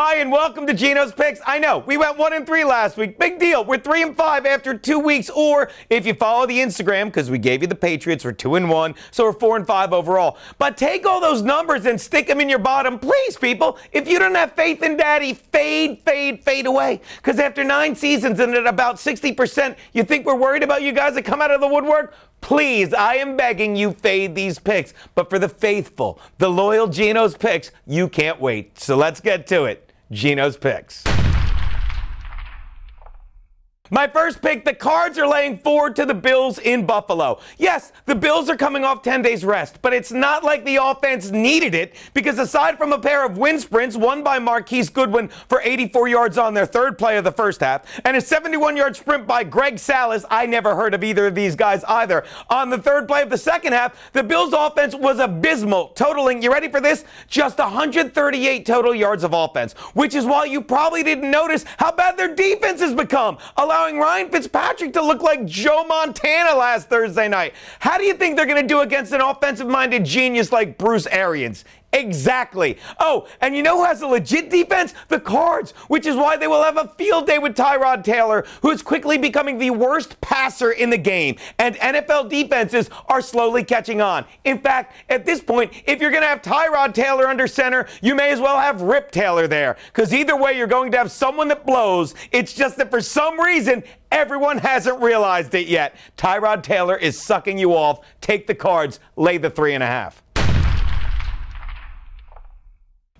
Hi, and welcome to Geno's Picks. I know, we went 1-3 last week. Big deal. We're 3-5 after 2 weeks. Or if you follow the Instagram, because we gave you the Patriots, we're 2-1, so we're 4-5 overall. But take all those numbers and stick them in your bottom, please, people. If you don't have faith in Daddy, fade away. Because after 9 seasons and at about 60%, you think we're worried about you guys that come out of the woodwork? Please, I am begging you, fade these picks. But for the faithful, the loyal Geno's Picks, you can't wait. So let's get to it. Geno's Picks. My first pick, the Cards are laying 4 to the Bills in Buffalo. Yes, the Bills are coming off 10 days rest, but it's not like the offense needed it because aside from a pair of wind sprints, one by Marquise Goodwin for 84 yards on their third play of the first half, and a 71-yard sprint by Greg Salas, I never heard of either of these guys either, on the third play of the second half, the Bills' offense was abysmal, totaling, you ready for this? Just 138 total yards of offense, which is why you probably didn't notice how bad their defense has become, allowing Ryan Fitzpatrick to look like Joe Montana last Thursday night. How do you think they're going to do against an offensive-minded genius like Bruce Arians? Exactly. Oh, and you know who has a legit defense? The Cards, which is why they will have a field day with Tyrod Taylor, who is quickly becoming the worst passer in the game. And NFL defenses are slowly catching on. In fact, at this point, if you're going to have Tyrod Taylor under center, you may as well have Rip Taylor there. Because either way, you're going to have someone that blows. It's just that for some reason, everyone hasn't realized it yet. Tyrod Taylor is sucking you off. Take the Cards. Lay the 3.5.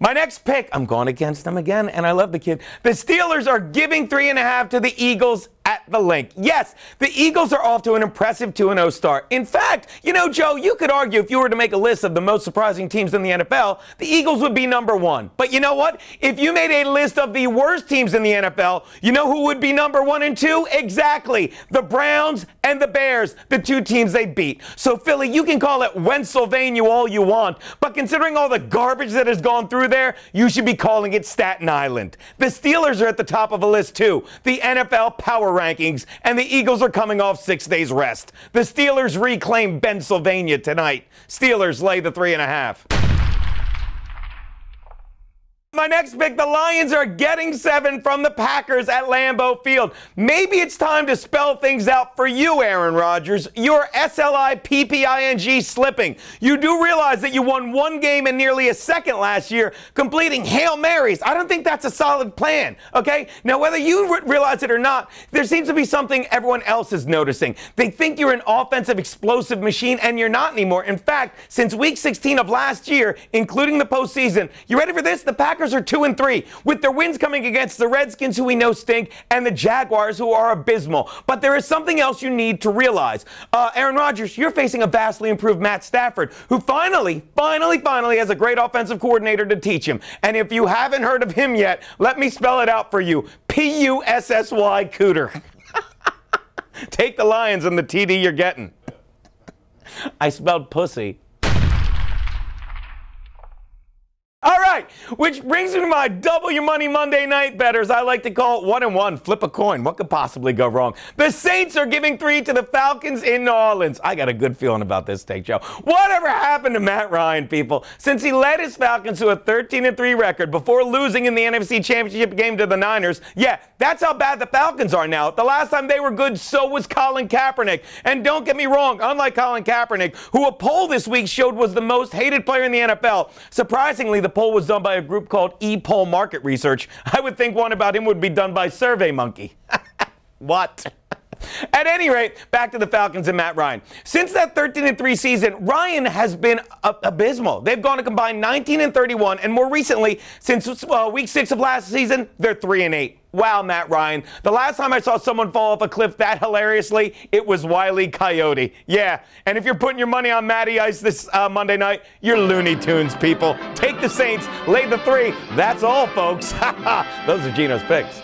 My next pick, I'm going against them again, and I love the kid. The Steelers are giving 3.5 to the Eagles at the link. Yes, the Eagles are off to an impressive 2-0 start. In fact, you know, Joe, you could argue if you were to make a list of the most surprising teams in the NFL, the Eagles would be number 1. But you know what? If you made a list of the worst teams in the NFL, you know who would be number 1 and 2? Exactly. The Browns and the Bears, the 2 teams they beat. So, Philly, you can call it Pennsylvania all you want, but considering all the garbage that has gone through there, you should be calling it Staten Island. The Steelers are at the top of a list too, the NFL power rankings, and the Eagles are coming off 6 days rest. The Steelers reclaim Pennsylvania tonight. Steelers lay the 3.5. My next pick, the Lions are getting 7 from the Packers at Lambeau Field. Maybe it's time to spell things out for you, Aaron Rodgers. Your SLIPPING slipping. You do realize that you won 1 game and nearly a second last year, completing Hail Marys. I don't think that's a solid plan, okay? Now, whether you realize it or not, there seems to be something everyone else is noticing. They think you're an offensive explosive machine, and you're not anymore. In fact, since Week 16 of last year, including the postseason, you ready for this? The Packers are 2-3, with their wins coming against the Redskins, who we know stink, and the Jaguars, who are abysmal. But there is something else you need to realize. Aaron Rodgers, you're facing a vastly improved Matt Stafford, who finally has a great offensive coordinator to teach him. And if you haven't heard of him yet, let me spell it out for you. P-U-S-S-Y Cooter. Take the Lions and the TD you're getting. I spelled pussy. All right, which brings me to my Double Your Money Monday Night betters. I like to call it 1-1. Flip a coin. What could possibly go wrong? The Saints are giving 3 to the Falcons in New Orleans. I got a good feeling about this take, Joe. Whatever happened to Matt Ryan, people? Since he led his Falcons to a 13-3 record before losing in the NFC Championship game to the Niners, yeah, that's how bad the Falcons are now. The last time they were good, so was Colin Kaepernick. And don't get me wrong, unlike Colin Kaepernick, who a poll this week showed was the most hated player in the NFL, surprisingly, the poll was done by a group called ePoll Market Research. I would think one about him would be done by SurveyMonkey. What? At any rate, back to the Falcons and Matt Ryan. Since that 13-3 season, Ryan has been abysmal. They've gone to combine 19-31, and more recently, since Week 6 of last season, they're 3-8. Wow, Matt Ryan. The last time I saw someone fall off a cliff that hilariously, it was Wile E. Coyote. Yeah, and if you're putting your money on Matty Ice this Monday night, you're Looney Tunes, people. Take the Saints, lay the 3. That's all, folks. Those are Geno's picks.